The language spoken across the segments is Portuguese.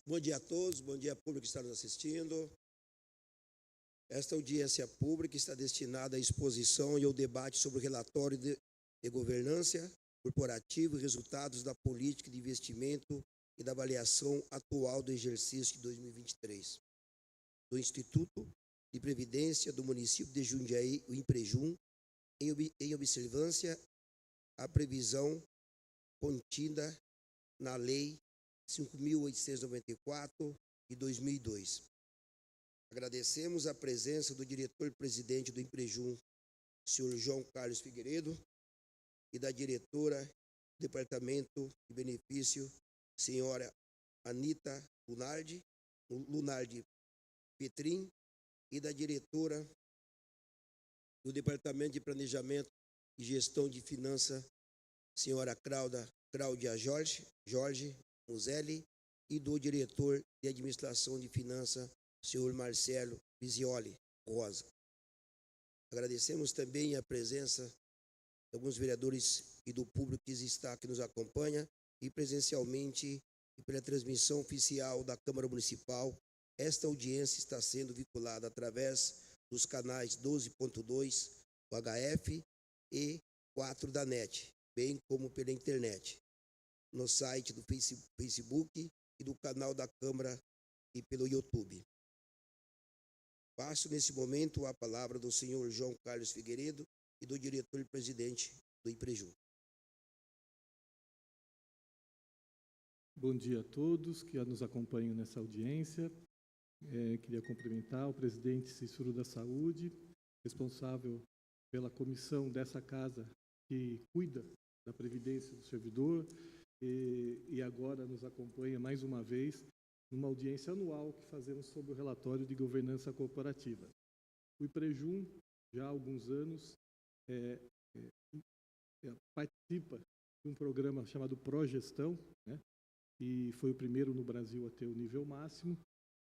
Bom dia a todos, bom dia ao público que está nos assistindo. Esta audiência pública está destinada à exposição e ao debate sobre o relatório de governança corporativa e resultados da política de investimento e da avaliação atual do exercício de 2023, do Instituto de Previdência do município de Jundiaí, o INPREJUM, em observância à previsão contida na Lei 5.894 de 2002. Agradecemos a presença do diretor-presidente do INPREJUM, senhor João Carlos Figueiredo, e da diretora do Departamento de Benefício, senhora Anita Lunardi Petrin, e da diretora do Departamento de Planejamento e Gestão de Finanças, senhora Cláudia Jorge Muzelli, e do diretor de Administração de Finanças, senhor Marcelo Visioli Rosa. Agradecemos também a presença de alguns vereadores e do público que nos acompanha, e presencialmente e pela transmissão oficial da Câmara Municipal. Esta audiência está sendo vinculada através dos canais 12.2 do HF e 4 da NET, bem como pela internet, no site do Facebook e do canal da Câmara e pelo YouTube. Passo nesse momento a palavra do senhor João Carlos Figueiredo e do diretor-presidente do INPREJUM. Bom dia a todos que nos acompanham nessa audiência. Queria cumprimentar o presidente Cícero da Saúde, responsável pela comissão dessa casa que cuida da previdência do servidor, e agora nos acompanha mais uma vez numa audiência anual que fazemos sobre o relatório de governança corporativa. O INPREJUM, já há alguns anos, participa de um programa chamado Progestão, né? E foi o primeiro no Brasil a ter o nível máximo.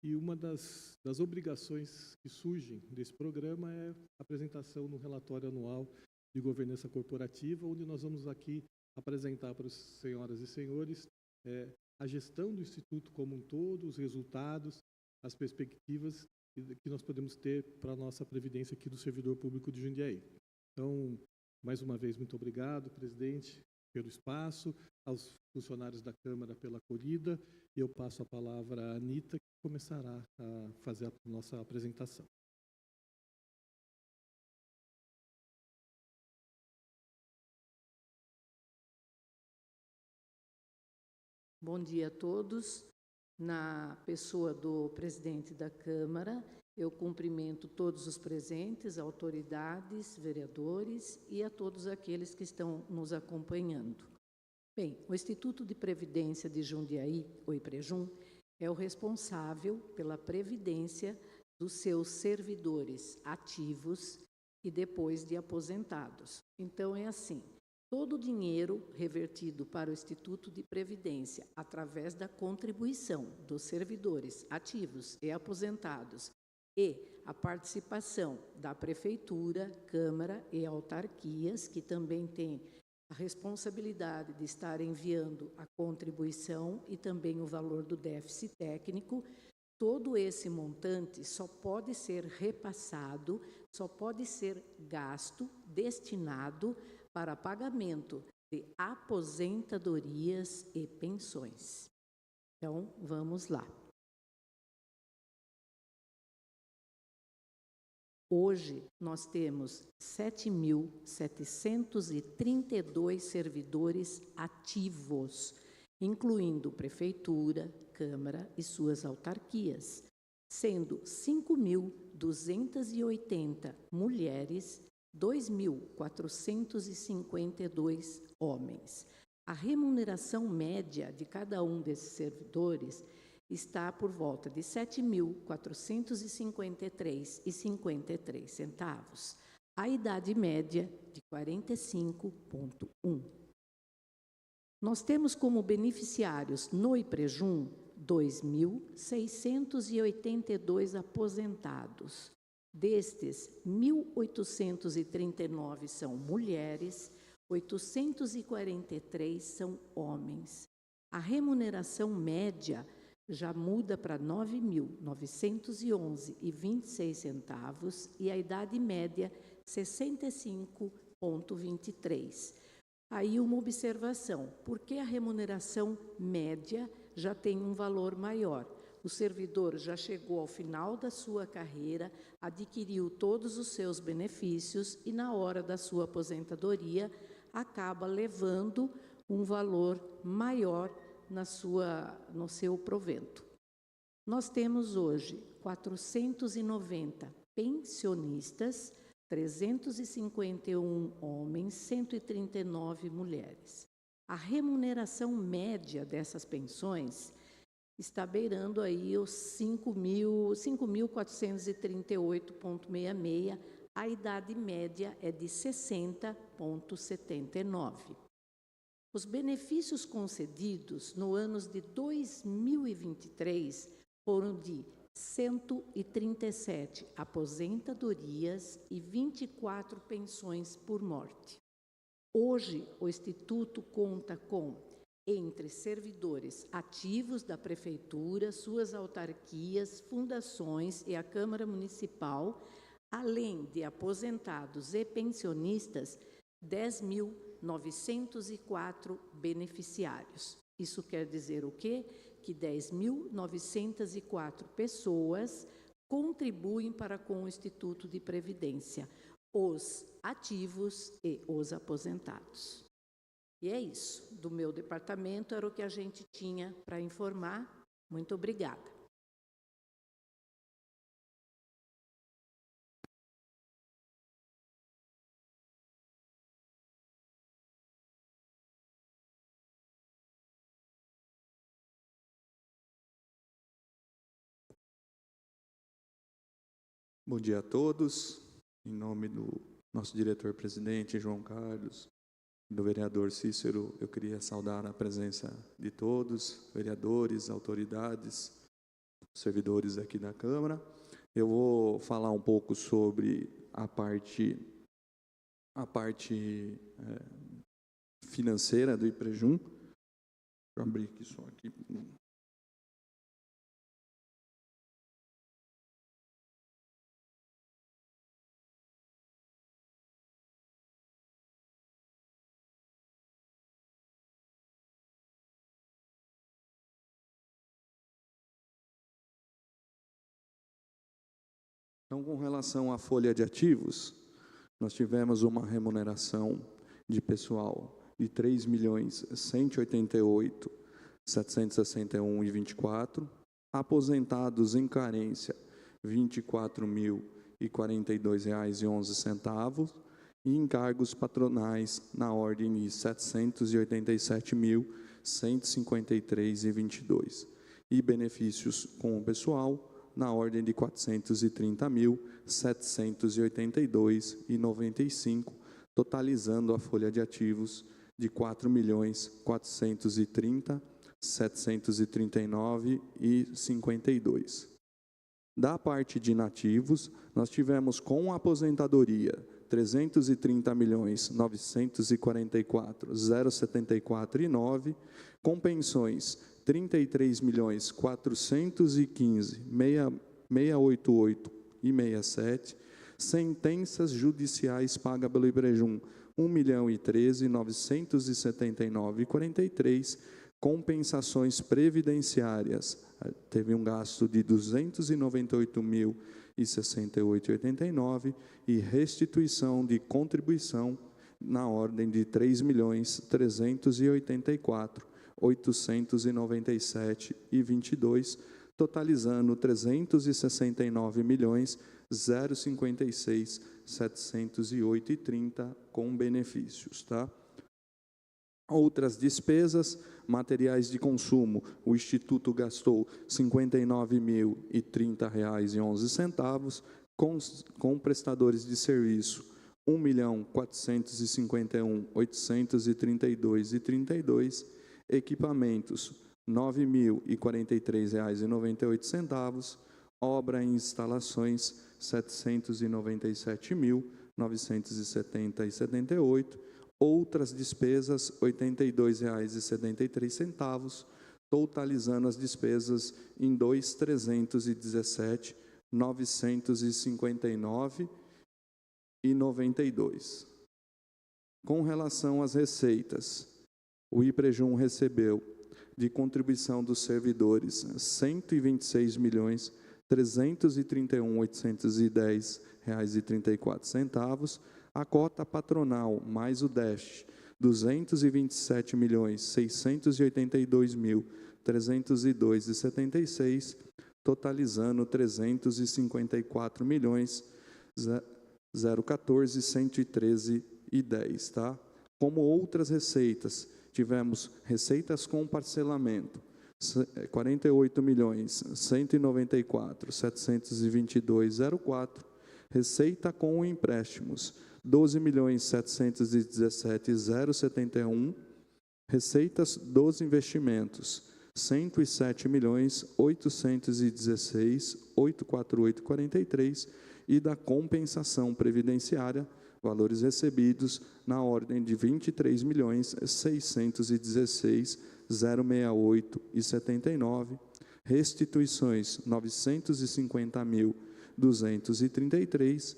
E uma das obrigações que surgem desse programa é a apresentação no relatório anual de governança corporativa, onde nós vamos aqui apresentar para as senhoras e senhores a gestão do Instituto como um todo, os resultados, as perspectivas que nós podemos ter para a nossa previdência aqui do servidor público de Jundiaí. Então, mais uma vez, muito obrigado, presidente, pelo espaço, aos funcionários da Câmara pela acolhida. Eu passo a palavra à Anita, que começará a fazer a nossa apresentação. Bom dia a todos. Na pessoa do presidente da Câmara, eu cumprimento todos os presentes, autoridades, vereadores e a todos aqueles que estão nos acompanhando. Bem, o Instituto de Previdência de Jundiaí, o INPREJUM, é o responsável pela previdência dos seus servidores ativos e depois de aposentados. Então, é assim, todo o dinheiro revertido para o Instituto de Previdência através da contribuição dos servidores ativos e aposentados e a participação da Prefeitura, Câmara e autarquias, que também têm a responsabilidade de estar enviando a contribuição e também o valor do déficit técnico, todo esse montante só pode ser repassado, só pode ser gasto, destinado para pagamento de aposentadorias e pensões. Então, vamos lá. Hoje, nós temos 7.732 servidores ativos, incluindo Prefeitura, Câmara e suas autarquias, sendo 5.280 mulheres, 2.452 homens. A remuneração média de cada um desses servidores está por volta de R$ 7.453,53 centavos. A idade média de 45,1. Nós temos como beneficiários no INPREJUM 2.682 aposentados. Destes, 1.839 são mulheres, 843 são homens. A remuneração média já muda para R$ 9.911,26 e a idade média 65,23. Aí uma observação, porque a remuneração média já tem um valor maior. O servidor já chegou ao final da sua carreira, adquiriu todos os seus benefícios e na hora da sua aposentadoria acaba levando um valor maior no seu provento. Nós temos hoje 490 pensionistas, 351 homens, 139 mulheres. A remuneração média dessas pensões está beirando aí os 5.438,66, a idade média é de 60,79. Os benefícios concedidos no ano de 2023 foram de 137 aposentadorias e 24 pensões por morte. Hoje, o Instituto conta com, entre servidores ativos da Prefeitura, suas autarquias, fundações e a Câmara Municipal, além de aposentados e pensionistas, 10.904 beneficiários. Isso quer dizer o quê? Que 10.904 pessoas contribuem para com o Instituto de Previdência, os ativos e os aposentados. E é isso. Do meu departamento era o que a gente tinha para informar. Muito obrigada. Bom dia a todos. Em nome do nosso diretor-presidente, João Carlos, e do vereador Cícero, eu queria saudar a presença de todos, vereadores, autoridades, servidores aqui da Câmara. Eu vou falar um pouco sobre a parte financeira do IPREJUM. Deixa eu abrir aqui só aqui. Então, com relação à folha de ativos, nós tivemos uma remuneração de pessoal de R$ 3.188.761,24, aposentados em carência, R$ 24.042,11, e encargos patronais na ordem de R$ 787.153,22, e benefícios com o pessoal na ordem de R$ 430.782,95, totalizando a folha de ativos de R$ 4.430.739,52. Da parte de inativos, nós tivemos com a aposentadoria R$ 330.944.074,9, com pensões R$ 33.415.688,67, sentenças judiciais pagas pelo IPREJUM R$ 1.013.979,43, compensações previdenciárias, teve um gasto de R$ 298.068,89 e restituição de contribuição na ordem de R$ 3.384.897,22, totalizando R$ 369.056.708,30 com benefícios, tá? Outras despesas, materiais de consumo, o Instituto gastou R$ 59.030,11, com prestadores de serviço R$ 1.451.832,32, equipamentos R$ 9.043,98, obra e instalações R$ 797.970,78, outras despesas R$ 82,73, totalizando as despesas em 2.317.959,92. Com relação às receitas, o IPREJUM recebeu de contribuição dos servidores R$ 126.331.810,34. A cota patronal mais o DESH, R$ 227.682.302,76, totalizando R$ 354.014.113,10, tá? Como outras receitas, tivemos receitas com parcelamento, R$ 48.194.722,04, receita com empréstimos, R$ 12.717.071, receitas dos investimentos, R$ 107.816.848,43 e da compensação previdenciária, valores recebidos na ordem de R$ 23.616.068,79, restituições R$ 950.233,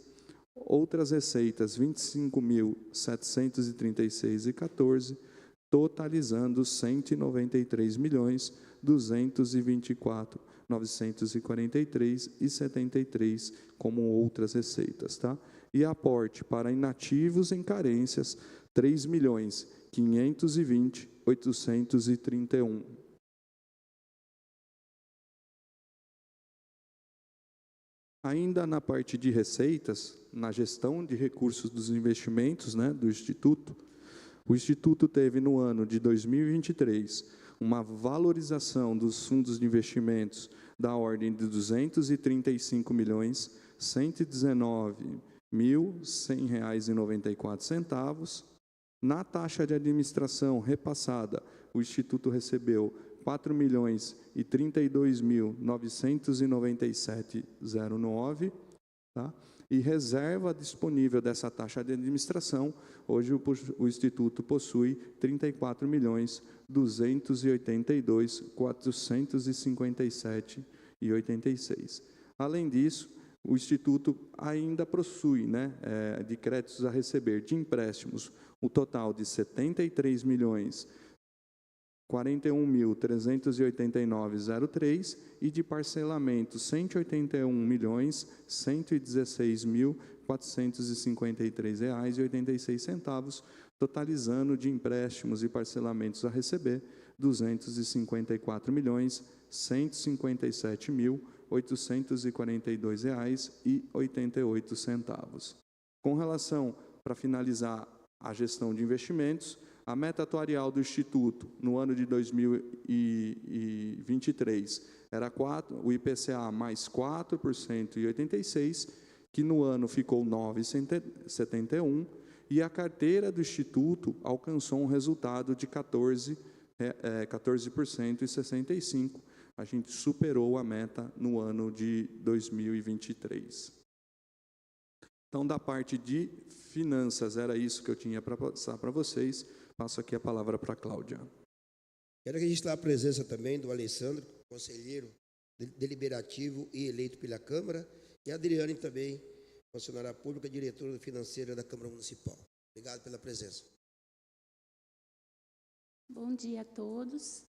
outras receitas R$ 25.736,14, totalizando R$ 193.224.943,73 como outras receitas, tá? E aporte para inativos em carências, R$ 3.520.831. Ainda na parte de receitas, na gestão de recursos dos investimentos, né, do Instituto, o Instituto teve no ano de 2023 uma valorização dos fundos de investimentos da ordem de R$ 235.119.100,94. Na taxa de administração repassada, o Instituto recebeu R$ 4.032.997,09, tá? E reserva disponível dessa taxa de administração, hoje o Instituto possui R$ 34.282.457,86. Além disso, o Instituto ainda possui, né, de créditos a receber de empréstimos, o total de R$ 73.041.389,03 e de parcelamento R$ 181.116.453,86, totalizando de empréstimos e parcelamentos a receber R$ 254.152.842,88. Com relação, para finalizar, à gestão de investimentos, a meta atuarial do Instituto, no ano de 2023, era o IPCA mais 4,86%, que no ano ficou 9,71%, e a carteira do Instituto alcançou um resultado de 14,65%. A gente superou a meta no ano de 2023. Então, da parte de finanças, era isso que eu tinha para passar para vocês. Passo aqui a palavra para a Cláudia. Quero registrar a presença também do Alessandro, conselheiro deliberativo e eleito pela Câmara, e a Adriane também, funcionária pública, diretora financeira da Câmara Municipal. Obrigado pela presença. Bom dia a todos.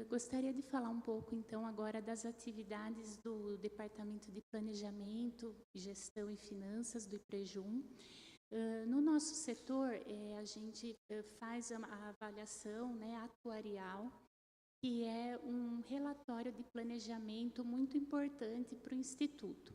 Gostaria de falar um pouco, então, agora das atividades do Departamento de Planejamento, Gestão e Finanças do IPREJUM. No nosso setor, a gente faz a avaliação, né, atuarial, que é um relatório de planejamento muito importante para o Instituto.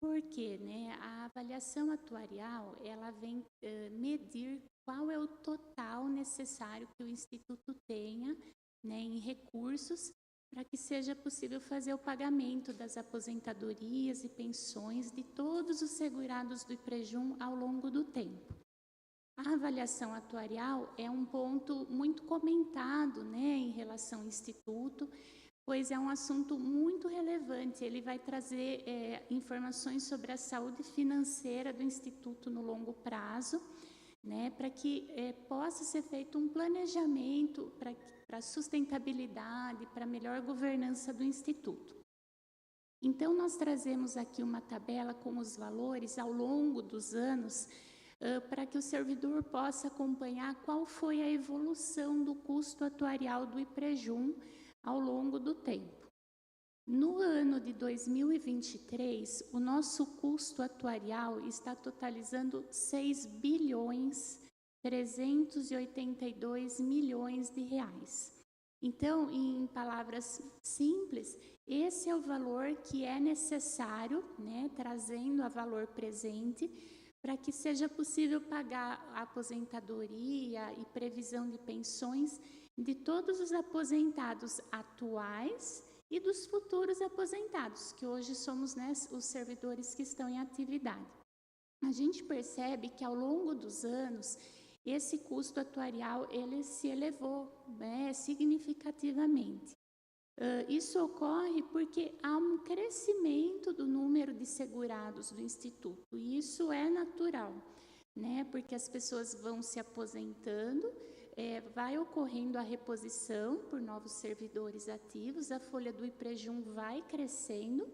Porque, né, a avaliação atuarial, ela vem medir qual é o total necessário que o Instituto tenha, né, em recursos, para que seja possível fazer o pagamento das aposentadorias e pensões de todos os segurados do IPREJUM ao longo do tempo. A avaliação atuarial é um ponto muito comentado, né, em relação ao Instituto, pois é um assunto muito relevante. Ele vai trazer informações sobre a saúde financeira do Instituto no longo prazo, né, para que possa ser feito um planejamento para a sustentabilidade, para a melhor governança do Instituto. Então, nós trazemos aqui uma tabela com os valores ao longo dos anos, para que o servidor possa acompanhar qual foi a evolução do custo atuarial do IPREJUM ao longo do tempo. No ano de 2023, o nosso custo atuarial está totalizando 6.382 bilhões de reais. Então, em palavras simples, esse é o valor que é necessário, né, trazendo a valor presente, para que seja possível pagar a aposentadoria e previsão de pensões de todos os aposentados atuais e dos futuros aposentados, que hoje somos, né, os servidores que estão em atividade. A gente percebe que ao longo dos anos, esse custo atuarial ele se elevou, né, significativamente. Isso ocorre porque há um crescimento do número de segurados do Instituto, e isso é natural, né, porque as pessoas vão se aposentando, vai ocorrendo a reposição por novos servidores ativos, a folha do IPREJUM vai crescendo,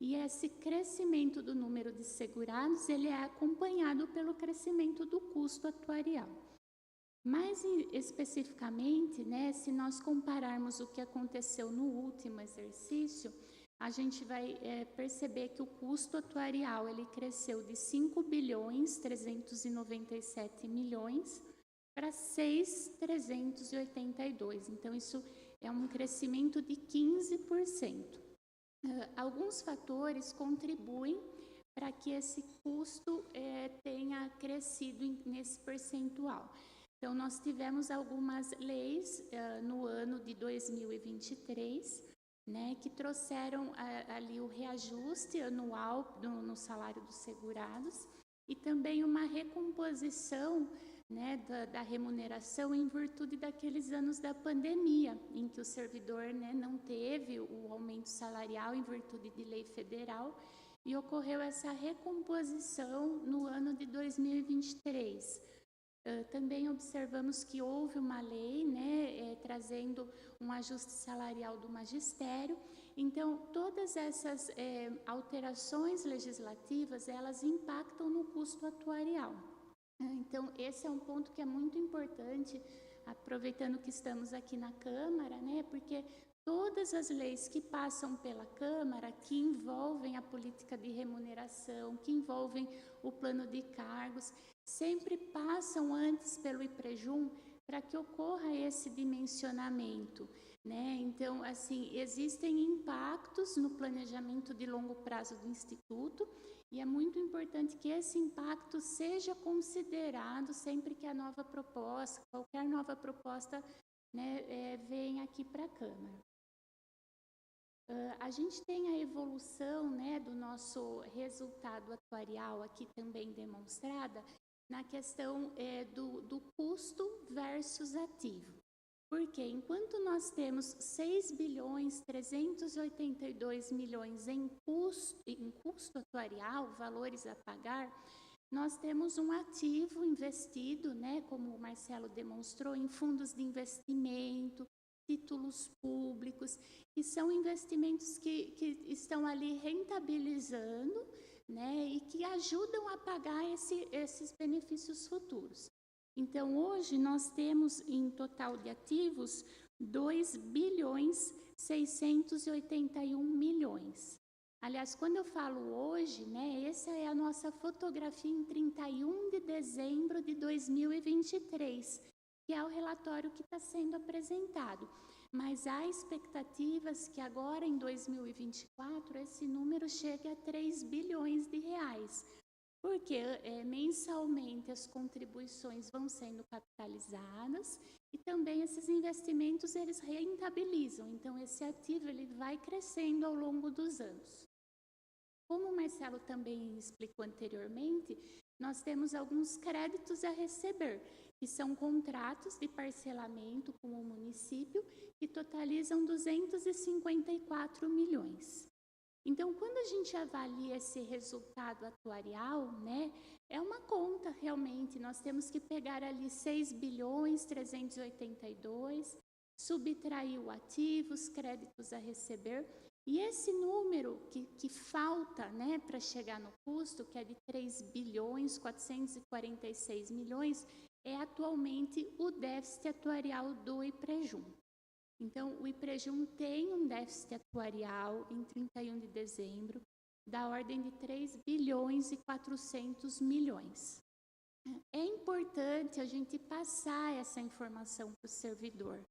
e esse crescimento do número de segurados ele é acompanhado pelo crescimento do custo atuarial. Mais especificamente, né, se nós compararmos o que aconteceu no último exercício, a gente vai perceber que o custo atuarial ele cresceu de 5.397 bilhões para 6.382. Então, isso é um crescimento de 15%. Alguns fatores contribuem para que esse custo tenha crescido nesse percentual. Então, nós tivemos algumas leis no ano de 2023, né, que trouxeram ali o reajuste anual no salário dos segurados e também uma recomposição, né, da remuneração em virtude daqueles anos da pandemia, em que o servidor, né, não teve o aumento salarial em virtude de lei federal, e ocorreu essa recomposição no ano de 2023. Também observamos que houve uma lei, né, trazendo um ajuste salarial do magistério. Então, todas essas alterações legislativas, elas impactam no custo atuarial. Então, esse é um ponto que é muito importante, aproveitando que estamos aqui na Câmara, né, porque todas as leis que passam pela Câmara, que envolvem a política de remuneração, que envolvem o plano de cargos, sempre passam antes pelo IPREJUM para que ocorra esse dimensionamento, né? Então, assim, existem impactos no planejamento de longo prazo do Instituto e é muito importante que esse impacto seja considerado sempre que a nova proposta, qualquer nova proposta, né, venha aqui para a Câmara. A gente tem a evolução, né, do nosso resultado atuarial aqui também demonstrada na questão do custo versus ativo. Porque enquanto nós temos 6.382 bilhões em custo atuarial, valores a pagar, nós temos um ativo investido, né, como o Marcelo demonstrou, em fundos de investimento, títulos públicos, que são investimentos que estão ali rentabilizando, né, e que ajudam a pagar esses benefícios futuros. Então, hoje, nós temos em total de ativos 2.681 bilhões. Aliás, quando eu falo hoje, né, essa é a nossa fotografia em 31 de dezembro de 2023, que é o relatório que está sendo apresentado. Mas há expectativas que agora, em 2024, esse número chegue a 3 bilhões de reais, porque mensalmente as contribuições vão sendo capitalizadas e também esses investimentos eles rentabilizam. Então, esse ativo ele vai crescendo ao longo dos anos. Como o Marcelo também explicou anteriormente, nós temos alguns créditos a receber, que são contratos de parcelamento com o município, que totalizam 254 milhões. Então, quando a gente avalia esse resultado atuarial, né, é uma conta realmente. Nós temos que pegar ali 6.382, subtrair o ativos, créditos a receber, e esse número que falta, né, para chegar no custo, que é de 3.446 milhões, é atualmente o déficit atuarial do IPREJUM. Então, o IPREJUM tem um déficit atuarial em 31 de dezembro da ordem de 3.400 milhões. É importante a gente passar essa informação para o servidor,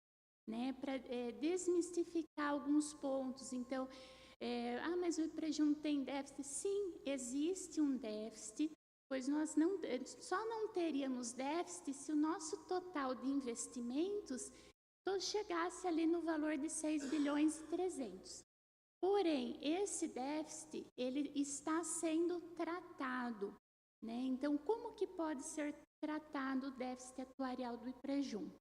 né, para desmistificar alguns pontos. Então, mas o IPREJUM tem déficit? Sim, existe um déficit, pois nós só não teríamos déficit se o nosso total de investimentos chegasse ali no valor de 6.300. Porém, esse déficit, ele está sendo tratado, né? Então, como que pode ser tratado o déficit atuarial do IPREJUM?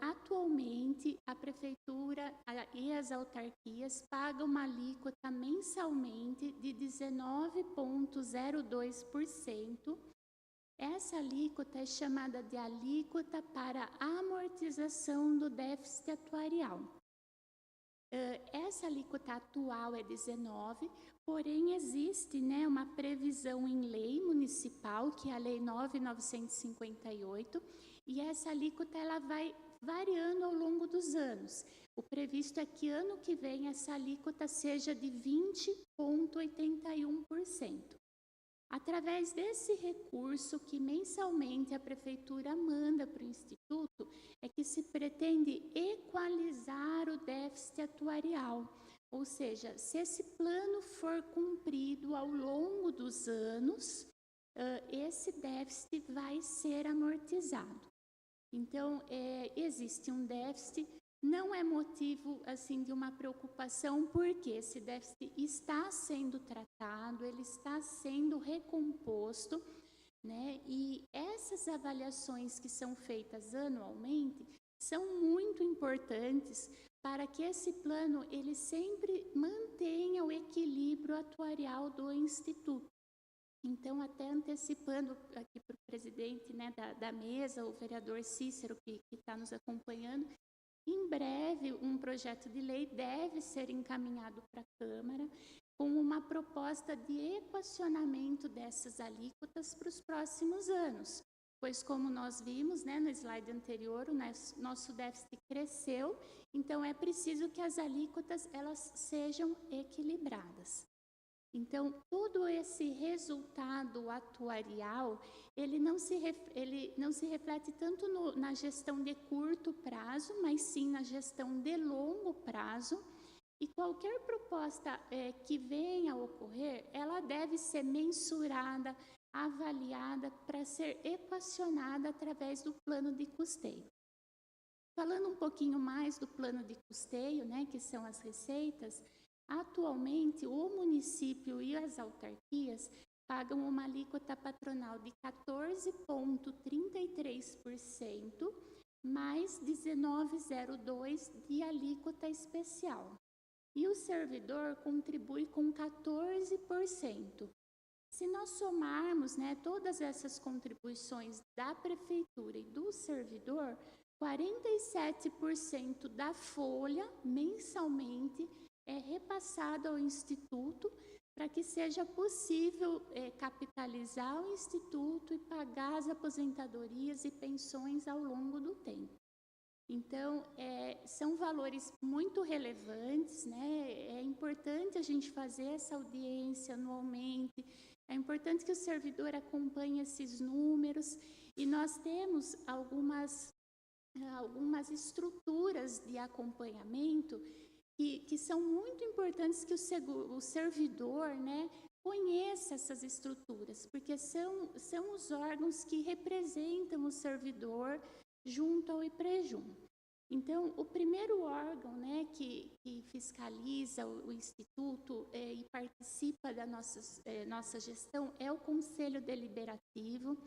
Atualmente, a Prefeitura e as autarquias pagam uma alíquota mensalmente de 19,02%. Essa alíquota é chamada de alíquota para amortização do déficit atuarial. Essa alíquota atual é 19%, porém existe, né, uma previsão em lei municipal, que é a Lei 9.958, e essa alíquota ela vai variando ao longo dos anos. O previsto é que ano que vem essa alíquota seja de 20,81%. Através desse recurso que mensalmente a Prefeitura manda para o Instituto, é que se pretende equalizar o déficit atuarial. Ou seja, se esse plano for cumprido ao longo dos anos, esse déficit vai ser amortizado. Então, existe um déficit, não é motivo assim de uma preocupação, porque esse déficit está sendo tratado, ele está sendo recomposto, né? E essas avaliações que são feitas anualmente são muito importantes para que esse plano ele sempre mantenha o equilíbrio atuarial do Instituto. Então, até antecipando aqui para o presidente, né, da mesa, o vereador Cícero, que está nos acompanhando, em breve um projeto de lei deve ser encaminhado para a Câmara com uma proposta de equacionamento dessas alíquotas para os próximos anos. Pois, como nós vimos, né, no slide anterior, o nosso déficit cresceu, então é preciso que as alíquotas elas sejam equilibradas. Então, todo esse resultado atuarial, ele não se reflete tanto na gestão de curto prazo, mas sim na gestão de longo prazo. E qualquer proposta que venha a ocorrer, ela deve ser mensurada, avaliada para ser equacionada através do plano de custeio. Falando um pouquinho mais do plano de custeio, né, que são as receitas, atualmente, o município e as autarquias pagam uma alíquota patronal de 14,33% mais 19,02% de alíquota especial. E o servidor contribui com 14%. Se nós somarmos, né, todas essas contribuições da prefeitura e do servidor, 47% da folha mensalmente é repassado ao Instituto para que seja possível capitalizar o Instituto e pagar as aposentadorias e pensões ao longo do tempo. Então, são valores muito relevantes, né? É importante a gente fazer essa audiência anualmente, é importante que o servidor acompanhe esses números, e nós temos algumas estruturas de acompanhamento que são muito importantes que o servidor, né, conheça essas estruturas, porque são os órgãos que representam o servidor junto ao IPREJUM. Então, o primeiro órgão, né, que fiscaliza o Instituto e participa da nossa gestão é o Conselho Deliberativo.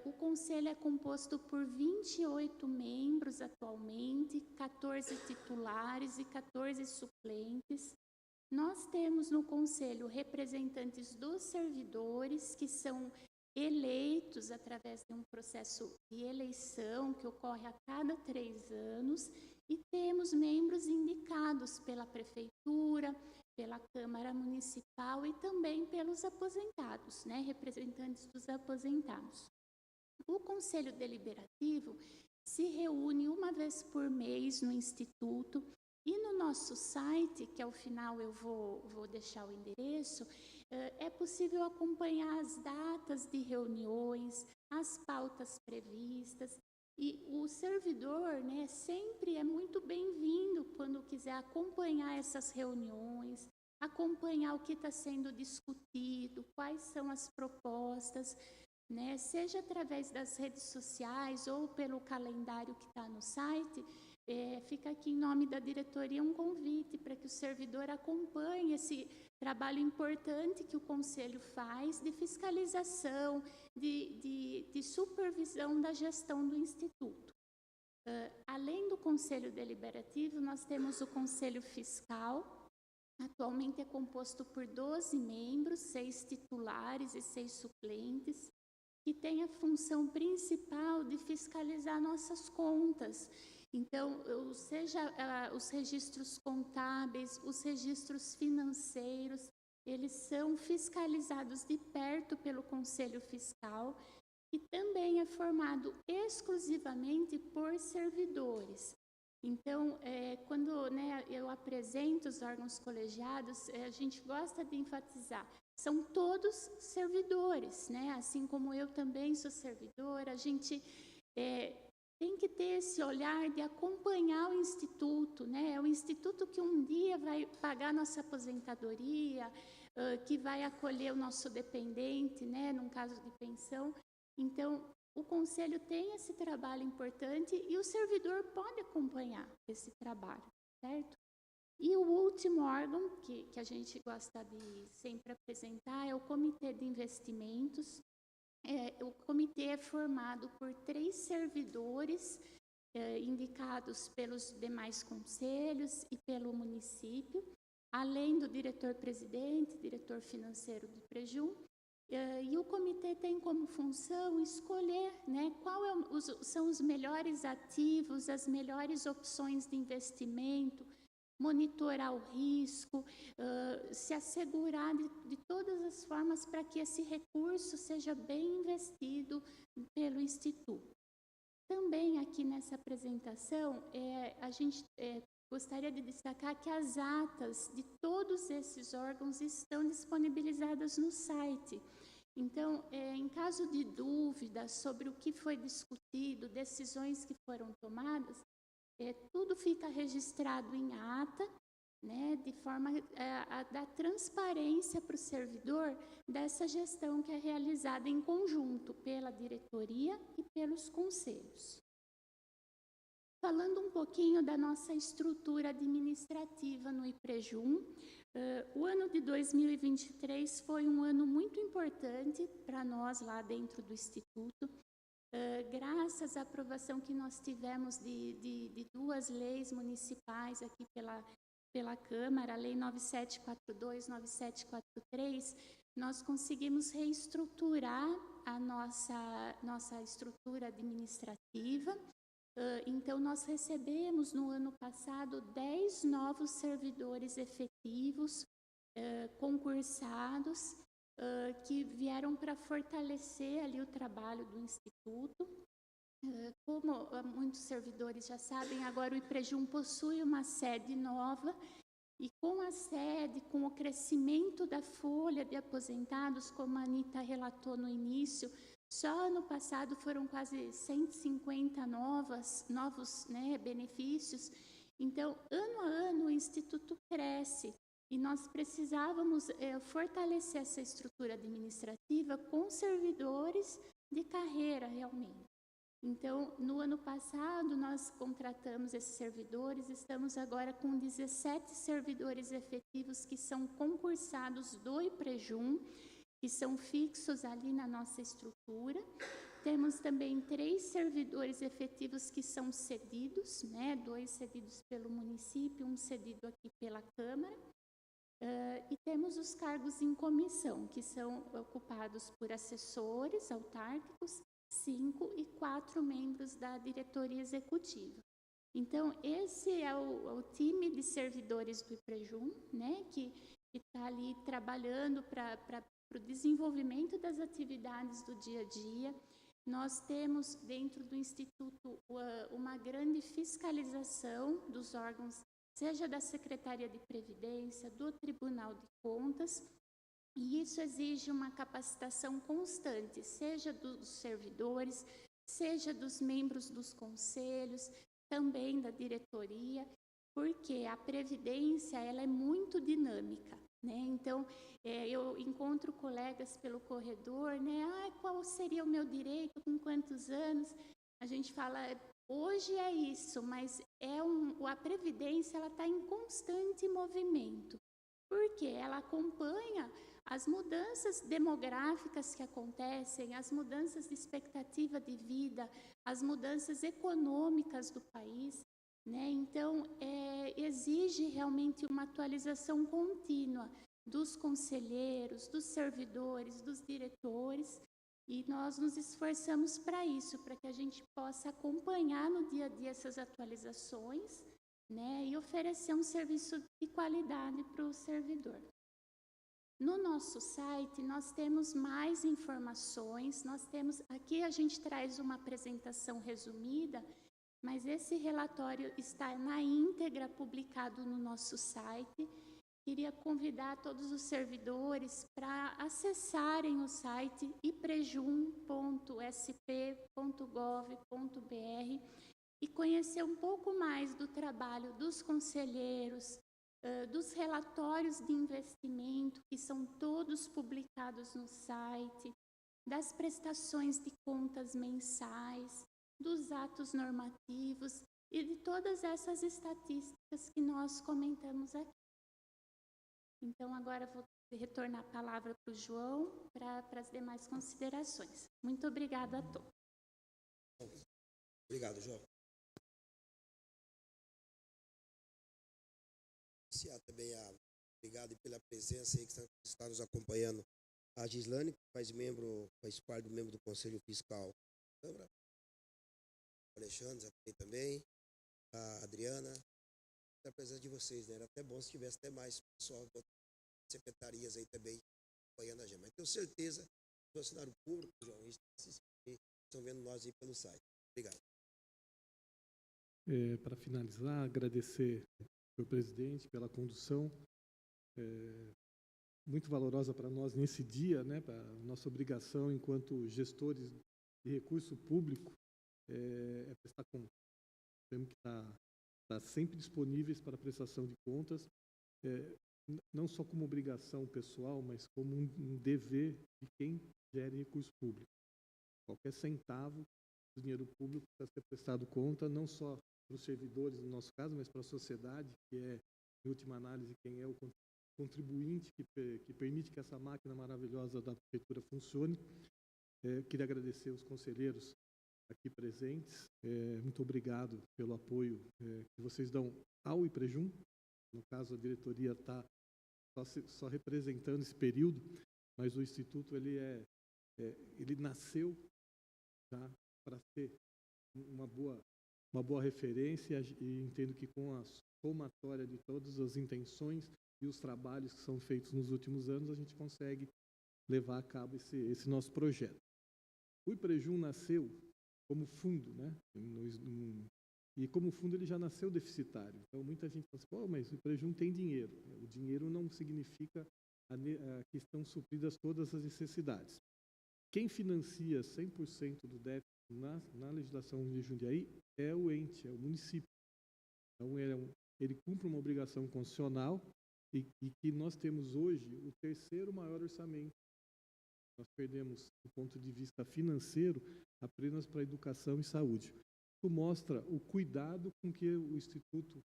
O Conselho é composto por 28 membros atualmente, 14 titulares e 14 suplentes. nós temos no Conselho representantes dos servidores que são eleitos através de um processo de eleição que ocorre a cada 3 anos, e temos membros indicados pela Prefeitura, pela Câmara Municipal e também pelos aposentados, né, representantes dos aposentados. O Conselho Deliberativo se reúne uma vez por mês no Instituto, e no nosso site, que ao final eu vou deixar o endereço, é possível acompanhar as datas de reuniões, as pautas previstas, e o servidor, né, sempre é muito bem-vindo quando quiser acompanhar essas reuniões, acompanhar o que está sendo discutido, quais são as propostas, né, seja através das redes sociais ou pelo calendário que está no site. Fica aqui em nome da diretoria um convite para que o servidor acompanhe esse trabalho importante que o Conselho faz de fiscalização, de supervisão da gestão do Instituto. Além do Conselho Deliberativo, nós temos o Conselho Fiscal. Atualmente é composto por 12 membros, 6 titulares e 6 suplentes, que tem a função principal de fiscalizar nossas contas. Então, seja os registros contábeis, os registros financeiros, eles são fiscalizados de perto pelo Conselho Fiscal, que também é formado exclusivamente por servidores. Então, quando, né, eu apresento os órgãos colegiados, a gente gosta de enfatizar, são todos servidores, né? Assim como eu também sou servidora, a gente tem que ter esse olhar de acompanhar o Instituto, né? É o Instituto que um dia vai pagar nossa aposentadoria, que vai acolher o nosso dependente, né? Num caso de pensão. Então, o Conselho tem esse trabalho importante e o servidor pode acompanhar esse trabalho, certo? E o último órgão que a gente gosta de sempre apresentar é o Comitê de Investimentos. O comitê é formado por 3 servidores indicados pelos demais conselhos e pelo município, além do diretor-presidente, diretor financeiro do IPREJUM. E o comitê tem como função escolher, né, são os melhores ativos, as melhores opções de investimento, monitorar o risco, se assegurar de todas as formas para que esse recurso seja bem investido pelo Instituto. Também aqui nessa apresentação, a gente gostaria de destacar que as atas de todos esses órgãos estão disponibilizadas no site. Então, em caso de dúvidas sobre o que foi discutido, decisões que foram tomadas, tudo fica registrado em ata, né, de forma a dar transparência para o servidor dessa gestão que é realizada em conjunto pela diretoria e pelos conselhos. Falando um pouquinho da nossa estrutura administrativa no IPREJUM, o ano de 2023 foi um ano muito importante para nós lá dentro do Instituto, graças à aprovação que nós tivemos de 2 leis municipais aqui pela Câmara, a Lei 9742, 9743, nós conseguimos reestruturar a nossa estrutura administrativa. Então, nós recebemos no ano passado 10 novos servidores efetivos, concursados, que vieram para fortalecer ali o trabalho do Instituto. Como muitos servidores já sabem, agora o IPREJUM possui uma sede nova, e com a sede, com o crescimento da folha de aposentados, como a Anita relatou no início, só ano passado foram quase 150 novos, né, benefícios. Então, ano a ano, o Instituto cresce e nós precisávamos fortalecer essa estrutura administrativa com servidores de carreira, realmente. Então, no ano passado, nós contratamos esses servidores, estamos agora com 17 servidores efetivos que são concursados do IPREJUM, que são fixos ali na nossa estrutura. Temos também 3 servidores efetivos que são cedidos, né? 2 cedidos pelo município, 1 cedido aqui pela Câmara. E temos os cargos em comissão, que são ocupados por assessores autárquicos, 5 e 4 membros da diretoria executiva. Então, esse é o time de servidores do IPREJUM, né, que está ali trabalhando para o desenvolvimento das atividades do dia a dia. Nós temos dentro do Instituto uma grande fiscalização dos órgãos, seja da Secretaria de Previdência, do Tribunal de Contas, e isso exige uma capacitação constante, seja dos servidores, seja dos membros dos conselhos, também da diretoria, porque a Previdência ela é muito dinâmica, né? Então, eu encontro colegas pelo corredor, né? Qual seria o meu direito, com quantos anos? A gente fala, hoje é isso, mas a Previdência ela está em constante movimento, porque ela acompanha as mudanças demográficas que acontecem, as mudanças de expectativa de vida, as mudanças econômicas do país, né? Então, exige realmente uma atualização contínua dos conselheiros, dos servidores, dos diretores, e nós nos esforçamos para isso, para que a gente possa acompanhar no dia a dia essas atualizações, né? E oferecer um serviço de qualidade para o servidor. No nosso site, nós temos mais informações, aqui a gente traz uma apresentação resumida, mas esse relatório está na íntegra publicado no nosso site. Queria convidar todos os servidores para acessarem o site iprejum.sp.gov.br e conhecer um pouco mais do trabalho dos conselheiros, dos relatórios de investimento, que são todos publicados no site, das prestações de contas mensais, dos atos normativos e de todas essas estatísticas que nós comentamos aqui. Então, agora vou retornar a palavra para o João para as demais considerações. Muito obrigada a todos. Obrigado, João. Também obrigado pela presença aí que está nos acompanhando. A Gislane, que faz parte do membro do Conselho Fiscal da Câmara. O Alexandre também. A Adriana. A presença de vocês, né? Era até bom se tivesse até mais pessoal de outras secretarias aí também acompanhando a gente. Mas tenho certeza que o funcionário público, João, estão vendo nós aí pelo site. Obrigado. Para finalizar, agradecer ao presidente pela condução, muito valorosa para nós nesse dia, né? Para nossa obrigação enquanto gestores de recurso público prestar conta. Temos que estar sempre disponíveis para a prestação de contas, não só como obrigação pessoal, mas como um dever de quem gere recurso público. Qualquer centavo do dinheiro público precisa ser prestado conta, não só para os servidores, no nosso caso, mas para a sociedade, que é, em última análise, quem é o contribuinte que permite que essa máquina maravilhosa da prefeitura funcione. Queria agradecer os conselheiros aqui presentes. Muito obrigado pelo apoio que vocês dão ao IPREJUM. No caso, a diretoria está só representando esse período, mas o Instituto ele nasceu para ser uma boa referência, e entendo que com a somatória de todas as intenções e os trabalhos que são feitos nos últimos anos, a gente consegue levar a cabo esse nosso projeto. O IPREJUM nasceu como fundo, né? E como fundo ele já nasceu deficitário. Então, muita gente fala assim, mas o IPREJUM tem dinheiro. O dinheiro não significa que estão supridas todas as necessidades. Quem financia 100% do déficit na legislação de Jundiaí é o ente, é o município. Então, ele cumpre uma obrigação constitucional e que nós temos hoje o terceiro maior orçamento. Nós perdemos, do ponto de vista financeiro, apenas para educação e saúde. Isso mostra o cuidado com que o Instituto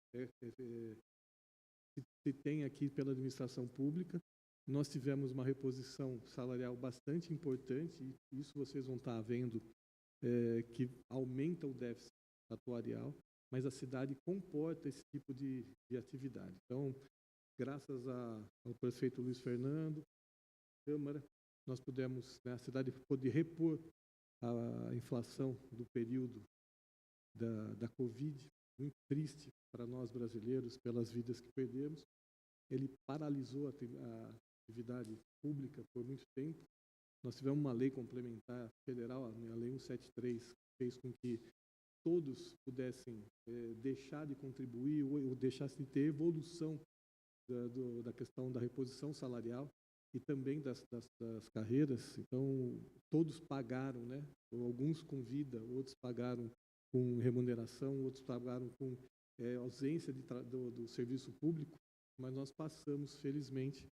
se tem aqui pela administração pública. Nós tivemos uma reposição salarial bastante importante, e isso vocês vão estar vendo, que aumenta o déficit atuarial, mas a cidade comporta esse tipo de atividade. Então, graças ao prefeito Luiz Fernando, Câmara, nós pudemos, né, a cidade poder repor a inflação do período da Covid, muito triste para nós brasileiros, pelas vidas que perdemos. Ele paralisou a atividade pública por muito tempo. Nós tivemos uma lei complementar federal, a Lei 173, que fez com que todos pudessem deixar de contribuir ou deixassem de ter evolução da questão da reposição salarial e também das carreiras. Então, todos pagaram, né? Alguns com vida, outros pagaram com remuneração, outros pagaram com ausência do serviço público, mas nós passamos, felizmente,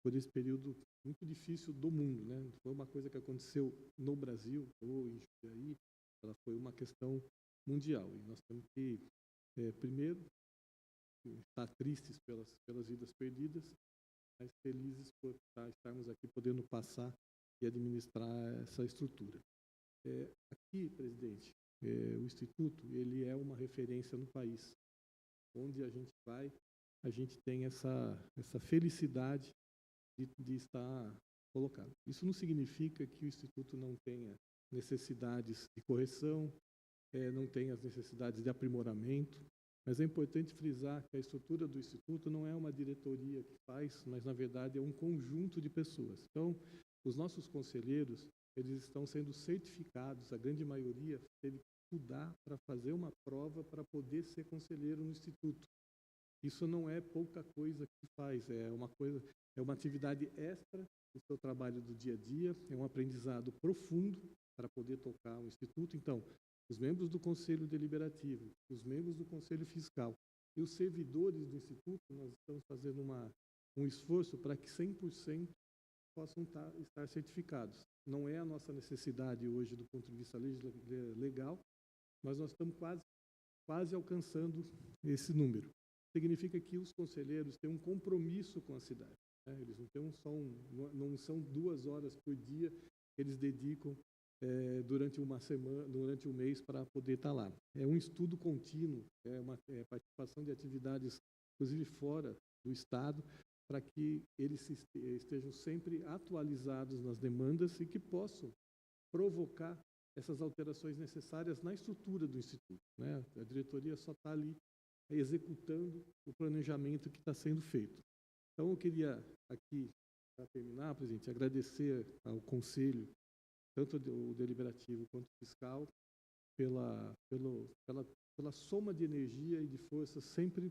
por esse período muito difícil do mundo, né? Não foi uma coisa que aconteceu no Brasil ou em Jundiaí, ela foi uma questão mundial. E nós temos que, primeiro, estar tristes pelas vidas perdidas, mas felizes por estarmos aqui podendo passar e administrar essa estrutura. Aqui, presidente, o Instituto ele é uma referência no país. Onde a gente vai, a gente tem essa felicidade de estar colocado. Isso não significa que o Instituto não tenha necessidades de correção, não tenha as necessidades de aprimoramento, mas é importante frisar que a estrutura do Instituto não é uma diretoria que faz, mas, na verdade, é um conjunto de pessoas. Então, os nossos conselheiros, eles estão sendo certificados, a grande maioria teve que estudar para fazer uma prova para poder ser conselheiro no Instituto. Isso não é pouca coisa que faz, é uma atividade extra do seu trabalho do dia a dia, é um aprendizado profundo para poder tocar o Instituto. Então, os membros do Conselho Deliberativo, os membros do Conselho Fiscal e os servidores do Instituto, nós estamos fazendo um esforço para que 100% possam estar certificados. Não é a nossa necessidade hoje do ponto de vista legal, mas nós estamos quase alcançando esse número. Significa que os conselheiros têm um compromisso com a cidade, né? Eles não têm não são 2 horas por dia que eles dedicam durante uma semana, durante um mês, para poder estar lá. É um estudo contínuo, uma participação de atividades, inclusive fora do Estado, para que eles estejam sempre atualizados nas demandas e que possam provocar essas alterações necessárias na estrutura do Instituto, né? A diretoria só está ali executando o planejamento que está sendo feito. Então, eu queria aqui, para terminar, presidente, agradecer ao Conselho, tanto o deliberativo quanto o fiscal, pela soma de energia e de força sempre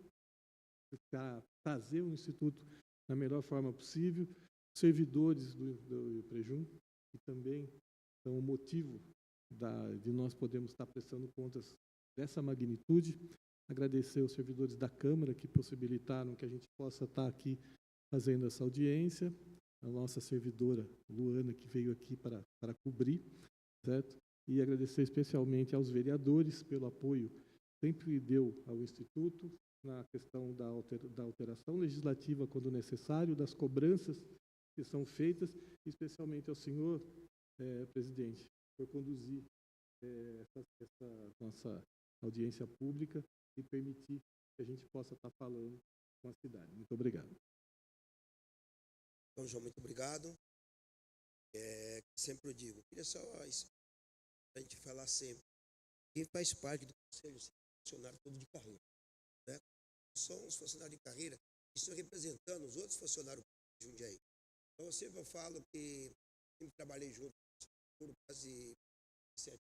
para trazer o Instituto da melhor forma possível, servidores do IPREJUM, que também são o motivo de nós podermos estar prestando contas dessa magnitude. Agradecer aos servidores da Câmara que possibilitaram que a gente possa estar aqui fazendo essa audiência, a nossa servidora Luana, que veio aqui para cobrir, certo? E agradecer especialmente aos vereadores pelo apoio que sempre deu ao Instituto na questão da alteração legislativa quando necessário, das cobranças que são feitas, especialmente ao senhor presidente, por conduzir essa nossa audiência pública e permitir que a gente possa estar falando com a cidade. Muito obrigado. Então, João, muito obrigado. Sempre eu digo, queria só a gente falar sempre, quem faz parte do conselho é funcionário todo de carreira, né? São os funcionários de carreira que estão representando os outros funcionários de Jundiaí. Então, eu sempre falo que sempre trabalhei junto por quase 7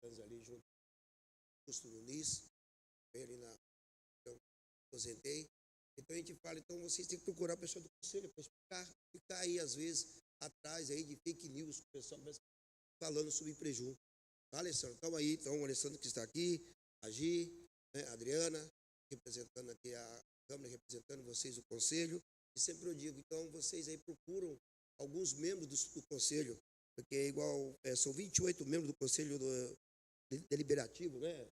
anos ali junto com o Nunes, ali eu aposentei. Então a gente fala, então vocês têm que procurar a pessoa do conselho para ficar aí, às vezes, atrás aí de fake news, o pessoal falando sobre IPREJUM. Tá, Alessandro? Então aí, o Alessandro que está aqui, a Gi, né, a Adriana, representando aqui a Câmara, representando vocês, o conselho. E sempre eu digo, então vocês aí procuram alguns membros do conselho, porque é igual, são 28 membros do conselho deliberativo, né?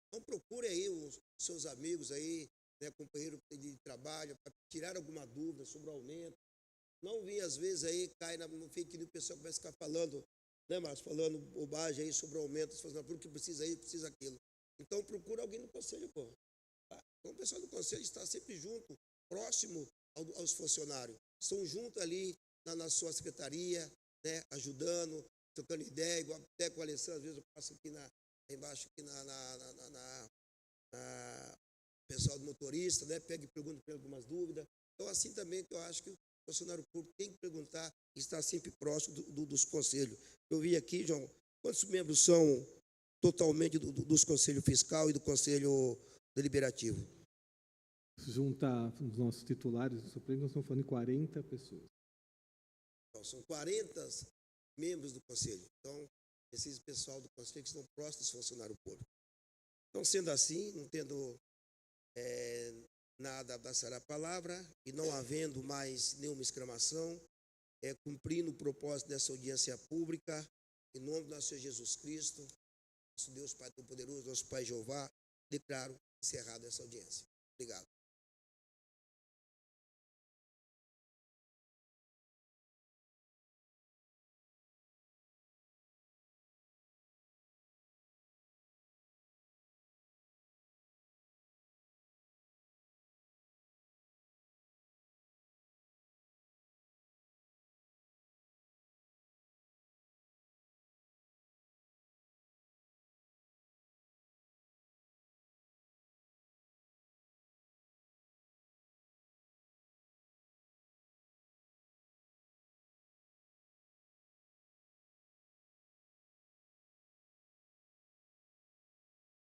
Então procure aí os seus amigos aí, né, companheiro de trabalho, para tirar alguma dúvida sobre o aumento. Não vir, às vezes, aí, cai no fake news, o pessoal vai ficar falando, né, Márcio, falando bobagem aí sobre o aumento, falando que precisa isso, precisa aquilo. Então procura alguém no conselho, pô. Então, o pessoal do conselho está sempre junto, próximo aos funcionários. Estão juntos ali na sua secretaria, né, ajudando, trocando ideia, igual até com o Alessandro, às vezes eu passo aqui embaixo, aqui pessoal do motorista, né, pega e pergunta para algumas dúvidas. Então, assim também que eu acho que o funcionário público tem que perguntar e estar sempre próximo dos conselhos. Eu vi aqui, João, quantos membros são totalmente dos conselhos fiscal e do conselho deliberativo? Juntar os nossos titulares do Supremo, nós estamos falando de 40 pessoas. Então, são 40 membros do conselho. Então, esses pessoal do conselho que estão próximos dos funcionários públicos. Então, sendo assim, não tendo nada a passar a palavra e não havendo mais nenhuma exclamação, cumprindo o propósito dessa audiência pública, em nome do nosso Senhor Jesus Cristo, nosso Deus Pai Todo-Poderoso, nosso Pai Jeová, declaro encerrada essa audiência. Obrigado.